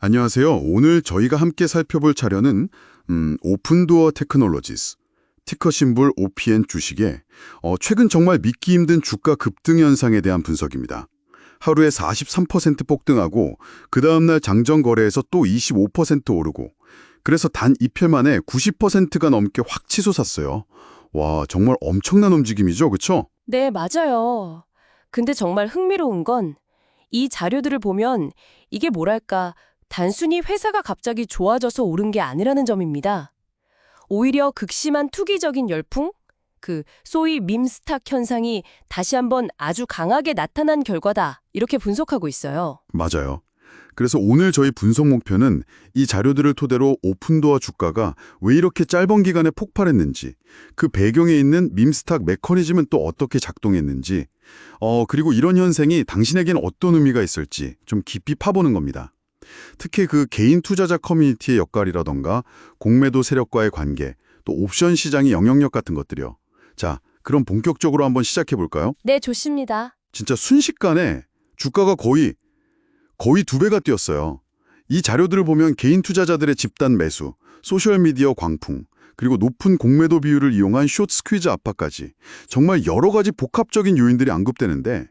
안녕하세요. 오늘 저희가 함께 살펴볼 자료는 오픈도어 테크놀로지스, 티커 심볼 OPN 주식의 최근 정말 믿기 힘든 주가 급등 현상에 대한 분석입니다. 하루에 43% 폭등하고 그 다음날 장전 거래에서 또 25% 오르고 그래서 단 이틀 만에 90%가 넘게 확 치솟았어요. 와, 정말 엄청난 움직임이죠, 그렇죠? 네, 맞아요. 근데 정말 흥미로운 건 이 자료들을 보면 이게 뭐랄까, 단순히 회사가 갑자기 좋아져서 오른 게 아니라는 점입니다. 오히려 극심한 투기적인 열풍? 소위 밈스탁 현상이 다시 한번 아주 강하게 나타난 결과다. 이렇게 분석하고 있어요. 맞아요. 그래서 오늘 저희 분석 목표는 이 자료들을 토대로 오픈도어 주가가 왜 이렇게 짧은 기간에 폭발했는지, 그 배경에 있는 밈스탁 메커니즘은 또 어떻게 작동했는지, 그리고 이런 현상이 당신에게는 어떤 의미가 있을지 좀 깊이 파보는 겁니다. 특히 그 개인 투자자 커뮤니티의 역할이라던가 공매도 세력과의 관계, 또 옵션 시장의 영향력 같은 것들이요. 자, 그럼 본격적으로 한번 시작해 볼까요? 네, 좋습니다. 진짜 순식간에 주가가 거의 2배가 뛰었어요. 이 자료들을 보면 개인 투자자들의 집단 매수, 소셜미디어 광풍, 그리고 높은 공매도 비율을 이용한 숏 스퀴즈 압박까지 정말 여러 가지 복합적인 요인들이 언급되는데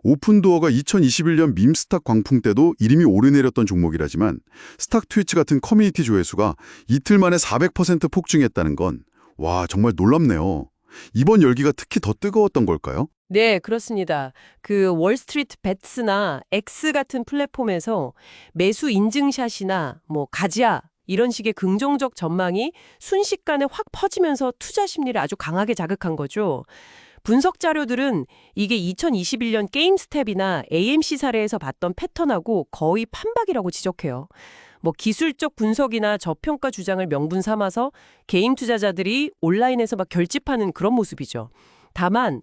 오픈도어가 2021년 밈스탁 광풍 때도 이름이 오르내렸던 종목이라지만 스탁트위치 같은 커뮤니티 조회수가 이틀 만에 400% 폭증했다는 건 와, 정말 놀랍네요. 이번 열기가 특히 더 뜨거웠던 걸까요? 네, 그렇습니다. 월스트리트 벳스나 X 같은 플랫폼에서 매수 인증샷이나 가지야 이런 식의 긍정적 전망이 순식간에 확 퍼지면서 투자 심리를 아주 강하게 자극한 거죠. 분석 자료들은 이게 2021년 게임스텝이나 AMC 사례에서 봤던 패턴하고 거의 판박이라고 지적해요. 기술적 분석이나 저평가 주장을 명분 삼아서 개인 투자자들이 온라인에서 막 결집하는 그런 모습이죠. 다만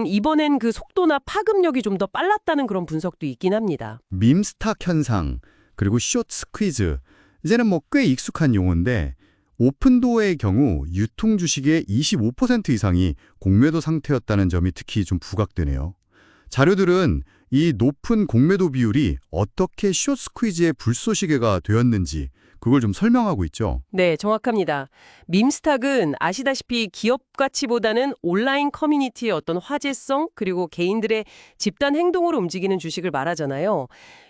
이번엔 그 속도나 파급력이 좀 더 빨랐다는 그런 분석도 있긴 합니다. 밈스탁 현상, 그리고 숏 스퀴즈, 이제는 꽤 익숙한 용어인데 오픈도어의 경우 유통 주식의 25% 이상이 공매도 상태였다는 점이 특히 좀 부각되네요. 자료들은 이 높은 공매도 비율이 어떻게 숏 스퀴즈의 불쏘시개가 되었는지 그걸 좀 설명하고 있죠. 네, 정확합니다. 밈스탁은 아시다시피 기업 가치보다는 온라인 커뮤니티의 어떤 화제성 그리고 개인들의 집단 행동으로 움직이는 주식을 말하잖아요.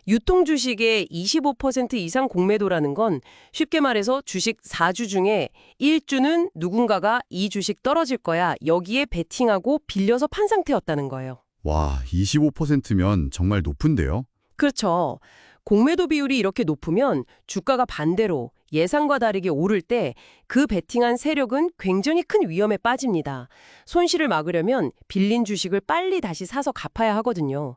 유통 주식의 25% 이상 공매도라는 건 쉽게 말해서 주식 4주 중에 1주는 누군가가 이 주식 떨어질 거야 여기에 베팅하고 빌려서 판 상태였다는 거예요. 와, 25%면 정말 높은데요? 그렇죠. 공매도 비율이 이렇게 높으면 주가가 반대로 예상과 다르게 오를 때 그 베팅한 세력은 굉장히 큰 위험에 빠집니다. 손실을 막으려면 빌린 주식을 빨리 다시 사서 갚아야 하거든요.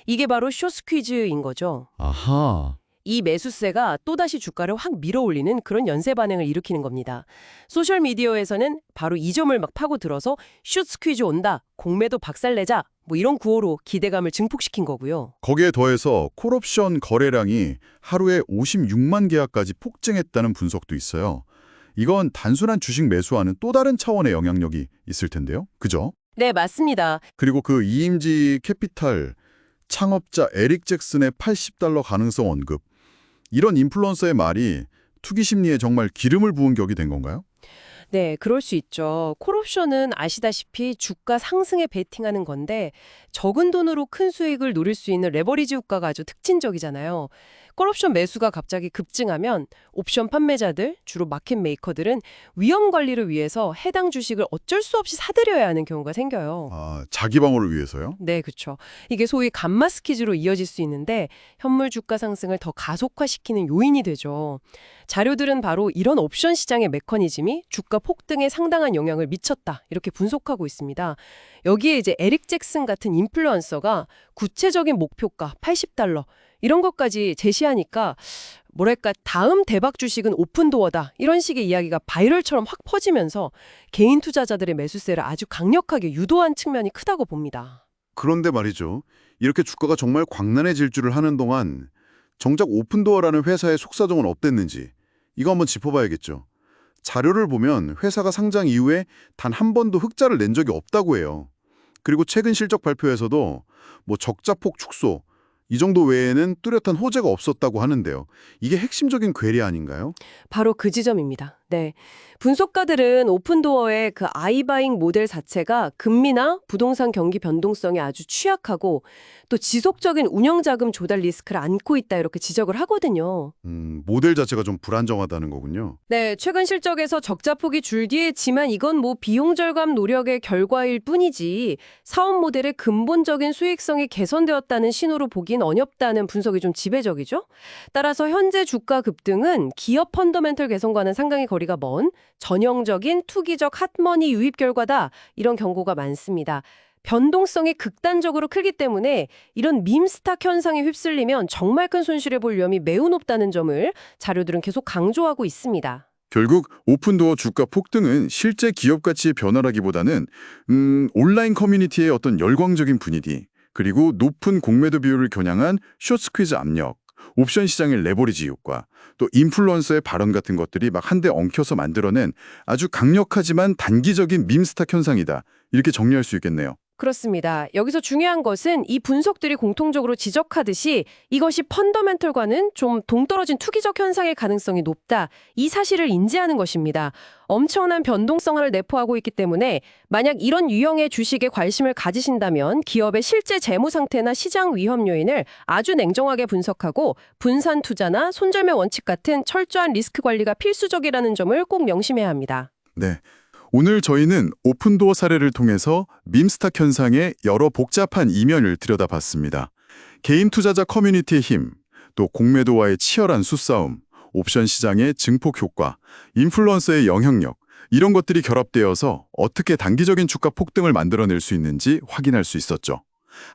이게 바로 숏스퀴즈인 거죠. 아하. 이 매수세가 또다시 주가를 확 밀어올리는 그런 연쇄 반응을 일으키는 겁니다. 소셜미디어에서는 바로 이 점을 막 파고들어서 숏 스퀴즈 온다, 공매도 박살내자 이런 구호로 기대감을 증폭시킨 거고요. 거기에 더해서 콜옵션 거래량이 하루에 56만 계약까지 폭증했다는 분석도 있어요. 이건 단순한 주식 매수와는 또 다른 차원의 영향력이 있을 텐데요. 그죠? 네, 맞습니다. 그리고 그 이임지 캐피탈 창업자 에릭 잭슨의 $80 가능성 언급. 이런 인플루언서의 말이 투기 심리에 정말 기름을 부은 격이 된 건가요? 네, 그럴 수 있죠. 콜옵션은 아시다시피 주가 상승에 베팅하는 건데 적은 돈으로 큰 수익을 노릴 수 있는 레버리지 효과가 아주 특징적이잖아요. 콜옵션 매수가 갑자기 급증하면 옵션 판매자들, 주로 마켓 메이커들은 위험 관리를 위해서 해당 주식을 어쩔 수 없이 사들여야 하는 경우가 생겨요. 아, 자기 방어를 위해서요? 네, 그렇죠. 이게 소위 감마 스퀴즈로 이어질 수 있는데 현물 주가 상승을 더 가속화시키는 요인이 되죠. 자료들은 바로 이런 옵션 시장의 메커니즘이 주가 폭등에 상당한 영향을 미쳤다. 이렇게 분석하고 있습니다. 여기에 이제 에릭 잭슨 같은 인플루언서가 구체적인 목표가 $80 이런 것까지 제시하니까 뭐랄까 다음 대박 주식은 오픈도어다. 이런 식의 이야기가 바이럴처럼 확 퍼지면서 개인 투자자들의 매수세를 아주 강력하게 유도한 측면이 크다고 봅니다. 그런데 말이죠. 이렇게 주가가 정말 광란해질 줄을 하는 동안 정작 오픈도어라는 회사의 속사정은 어땠는지 이거 한번 짚어봐야겠죠. 자료를 보면 회사가 상장 이후에 단 한 번도 흑자를 낸 적이 없다고 해요. 그리고 최근 실적 발표에서도 적자폭 축소 이 정도 외에는 뚜렷한 호재가 없었다고 하는데요. 이게 핵심적인 괴리 아닌가요? 바로 그 지점입니다. 네. 분석가들은 오픈도어의 그 아이바잉 모델 자체가 금리나 부동산 경기 변동성이 아주 취약하고 또 지속적인 운영자금 조달 리스크를 안고 있다 이렇게 지적을 하거든요. 모델 자체가 좀 불안정하다는 거군요. 네, 최근 실적에서 적자폭이 줄기했지만 이건 뭐 비용 절감 노력의 결과일 뿐이지 사업 모델의 근본적인 수익성이 개선되었다는 신호로 보긴 어렵다는 분석이 좀 지배적이죠. 따라서 현재 주가 급등은 기업 펀더멘털 개선과는 상당히 거리가 먼 전형적인 투기적 핫머니 유입 결과다 이런 경고가 많습니다. 변동성이 극단적으로 크기 때문에 이런 밈스탁 현상에 휩쓸리면 정말 큰 손실을 볼 위험이 매우 높다는 점을 자료들은 계속 강조하고 있습니다. 결국 오픈도어 주가 폭등은 실제 기업 가치의 변화라기보다는 온라인 커뮤니티의 어떤 열광적인 분위기, 그리고 높은 공매도 비율을 겨냥한 숏스퀴즈 압력, 옵션 시장의 레버리지 효과, 또 인플루언서의 발언 같은 것들이 막 한데 엉켜서 만들어낸 아주 강력하지만 단기적인 밈스탁 현상이다. 이렇게 정리할 수 있겠네요. 그렇습니다. 여기서 중요한 것은 이 분석들이 공통적으로 지적하듯이 이것이 펀더멘털과는 좀 동떨어진 투기적 현상의 가능성이 높다. 이 사실을 인지하는 것입니다. 엄청난 변동성을 내포하고 있기 때문에 만약 이런 유형의 주식에 관심을 가지신다면 기업의 실제 재무 상태나 시장 위험 요인을 아주 냉정하게 분석하고 분산 투자나 손절매 원칙 같은 철저한 리스크 관리가 필수적이라는 점을 꼭 명심해야 합니다. 네. 오늘 저희는 오픈도어 사례를 통해서 밈스탁 현상의 여러 복잡한 이면을 들여다봤습니다. 개인 투자자 커뮤니티의 힘, 또 공매도와의 치열한 수싸움, 옵션 시장의 증폭 효과, 인플루언서의 영향력, 이런 것들이 결합되어서 어떻게 단기적인 주가 폭등을 만들어낼 수 있는지 확인할 수 있었죠.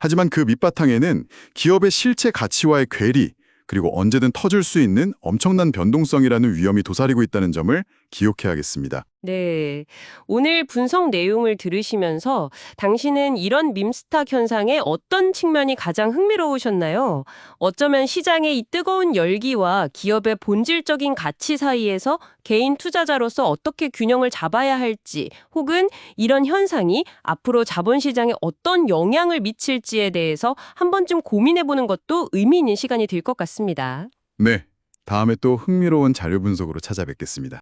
하지만 그 밑바탕에는 기업의 실체 가치와의 괴리, 그리고 언제든 터질 수 있는 엄청난 변동성이라는 위험이 도사리고 있다는 점을 기억해야겠습니다. 네. 오늘 분석 내용을 들으시면서 당신은 이런 밈스탁 현상의 어떤 측면이 가장 흥미로우셨나요? 어쩌면 시장의 이 뜨거운 열기와 기업의 본질적인 가치 사이에서 개인 투자자로서 어떻게 균형을 잡아야 할지, 혹은 이런 현상이 앞으로 자본시장에 어떤 영향을 미칠지에 대해서 한 번쯤 고민해보는 것도 의미 있는 시간이 될 것 같습니다. 네, 다음에 또 흥미로운 자료 분석으로 찾아뵙겠습니다.